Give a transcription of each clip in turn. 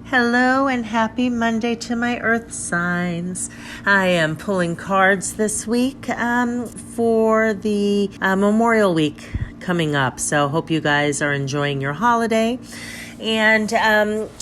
Hello and happy Monday to my earth signs. I am pulling cards this week for the Memorial Week coming up. So hope you guys are enjoying your holiday. And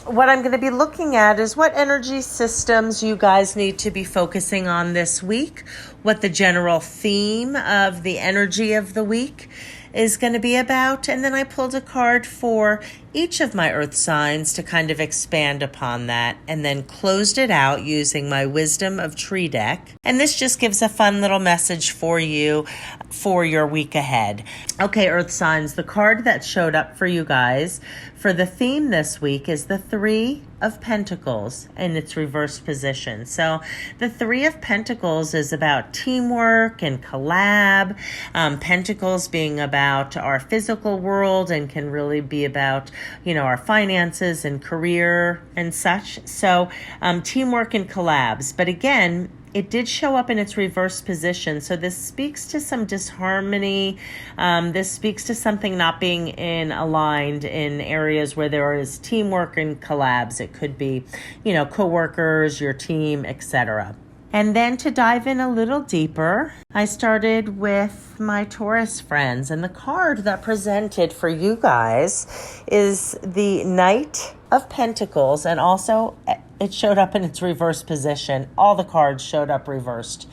what I'm going to be looking at is what energy systems you guys need to be focusing on this week, what the general theme of the energy of the week is going to be about. And then I pulled a card for each of my earth signs to kind of expand upon that, and then closed it out using my Wisdom of Tree deck. And this just gives a fun little message for you for your week ahead. Okay, earth signs, the card that showed up for you guys for the theme this week is the Three of Pentacles in its reverse position. So the Three of Pentacles is about teamwork and collab. Pentacles being about our physical world and can really be about, our finances and career and such. So teamwork and collabs. But again, it did show up in its reverse position. So this speaks to some disharmony. This speaks to something not being aligned in areas where there is teamwork and collabs. It could be, coworkers, your team, etc. And then to dive in a little deeper, I started with my Taurus friends. And the card that presented for you guys is the Knight of Pentacles. And also it showed up in its reverse position. All the cards showed up reversed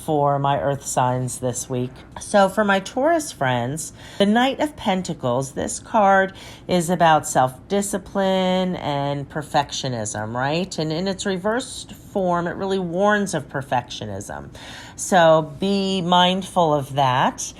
for my earth signs this week. So for my Taurus friends, the Knight of Pentacles, this card is about self-discipline and perfectionism, right? And in its reversed form, it really warns of perfectionism. So be mindful of that.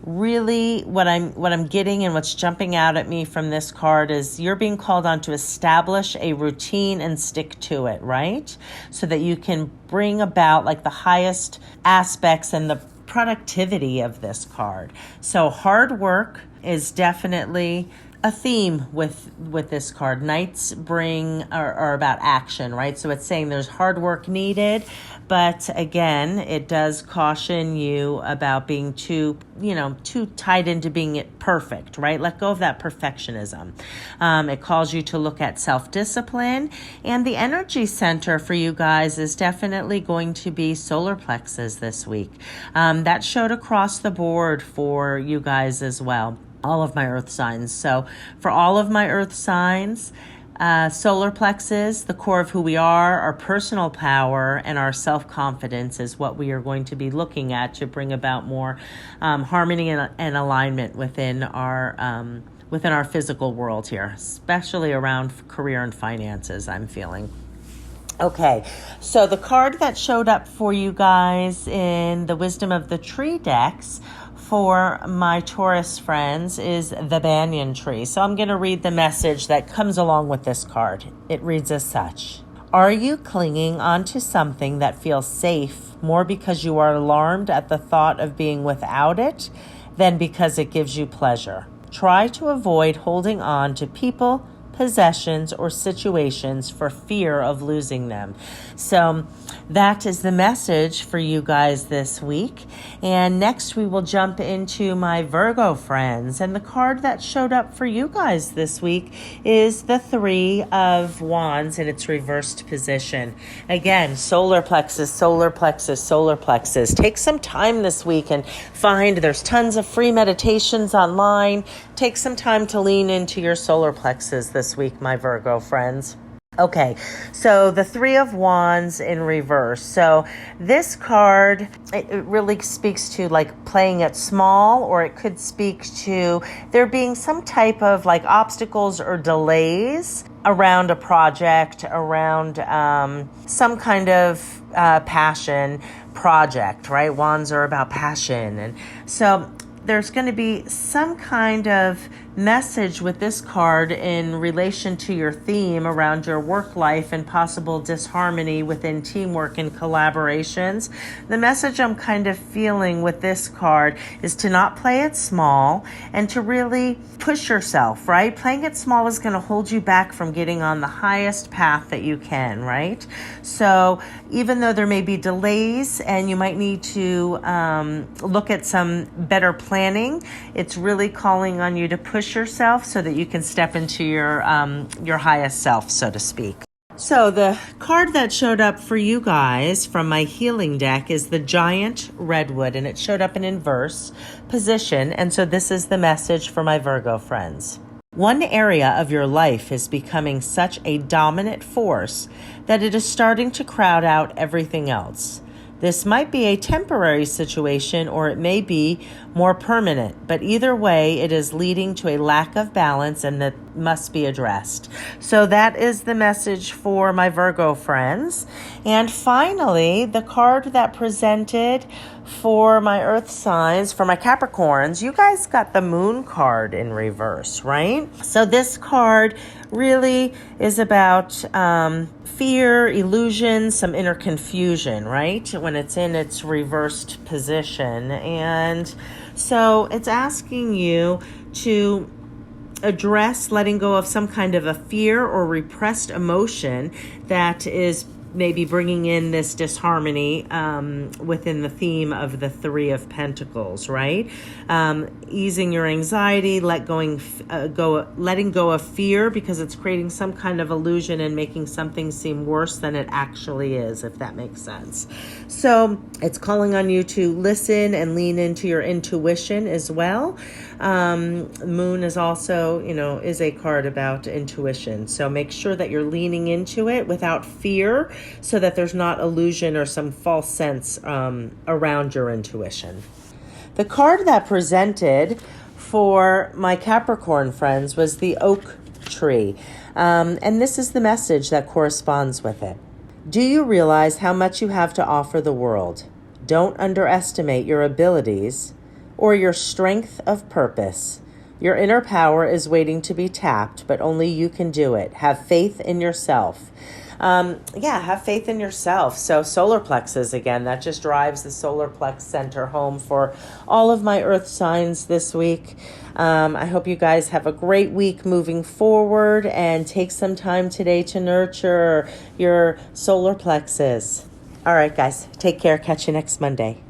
Really, what I'm getting and what's jumping out at me from this card is you're being called on to establish a routine and stick to it, right? So that you can bring about like the highest aspects and the productivity of this card. So hard work is definitely a theme with this card. Knights are about action, right? So it's saying there's hard work needed, but again, it does caution you about being too tied into being it perfect, right? Let go of that perfectionism. It calls you to look at self-discipline, and the energy center for you guys is definitely going to be solar plexus this week. That showed across the board for you guys as well. All of my earth signs. So for all of my earth signs, solar plexus, the core of who we are, our personal power, and our self-confidence is what we are going to be looking at to bring about more harmony and alignment within our physical world here, especially around career and finances, I'm feeling. Okay, so the card that showed up for you guys in the Wisdom of the Tree decks for my Taurus friends is the banyan tree. So I'm going to read the message that comes along with this card. It reads as such. Are you clinging onto something that feels safe more because you are alarmed at the thought of being without it than because it gives you pleasure? Try to avoid holding on to people, possessions, or situations for fear of losing them. So that is the message for you guys this week. And next we will jump into my Virgo friends. And the card that showed up for you guys this week is the Three of Wands in its reversed position. Again, solar plexus, solar plexus, solar plexus. Take some time this week and there's tons of free meditations online. Take some time to lean into your solar plexus this week, my Virgo friends. Okay, so the Three of Wands in reverse. So this card, it really speaks to like playing it small, or it could speak to there being some type of like obstacles or delays around a project, around some kind of passion project, right? Wands are about passion. And so there's going to be some kind of message with this card in relation to your theme around your work life and possible disharmony within teamwork and collaborations. The message I'm kind of feeling with this card is to not play it small and to really push yourself, right? Playing it small is going to hold you back from getting on the highest path that you can, right? So even though there may be delays and you might need to look at some better plans planning. It's really calling on you to push yourself so that you can step into your highest self, so to speak. So the card that showed up for you guys from my healing deck is the Giant Redwood, and it showed up in inverse position. And so this is the message for my Virgo friends. One area of your life is becoming such a dominant force that it is starting to crowd out everything else. This might be a temporary situation or it may be more permanent, but either way, it is leading to a lack of balance and that must be addressed. So that is the message for my Virgo friends. And finally, the card that presented for my Earth signs, for my Capricorns, you guys got the Moon card in reverse, right? So this card really is about fear, illusion, some inner confusion, right? When it's in its reversed position. And so it's asking you to address letting go of some kind of a fear or repressed emotion that is maybe bringing in this disharmony within the theme of the Three of Pentacles, right? Easing your anxiety, letting go of fear because it's creating some kind of illusion and making something seem worse than it actually is, if that makes sense. So it's calling on you to listen and lean into your intuition as well. Moon is also, is a card about intuition. So make sure that you're leaning into it without fear so that there's not illusion or some false sense around your intuition. The card that presented for my Capricorn friends was the Oak Tree. And this is the message that corresponds with it. Do you realize how much you have to offer the world? Don't underestimate your abilities or your strength of purpose. Your inner power is waiting to be tapped, but only you can do it. Have faith in yourself. Have faith in yourself. So solar plexus, again, that just drives the solar plex center home for all of my Earth signs this week. I hope you guys have a great week moving forward and take some time today to nurture your solar plexus. All right, guys, take care. Catch you next Monday.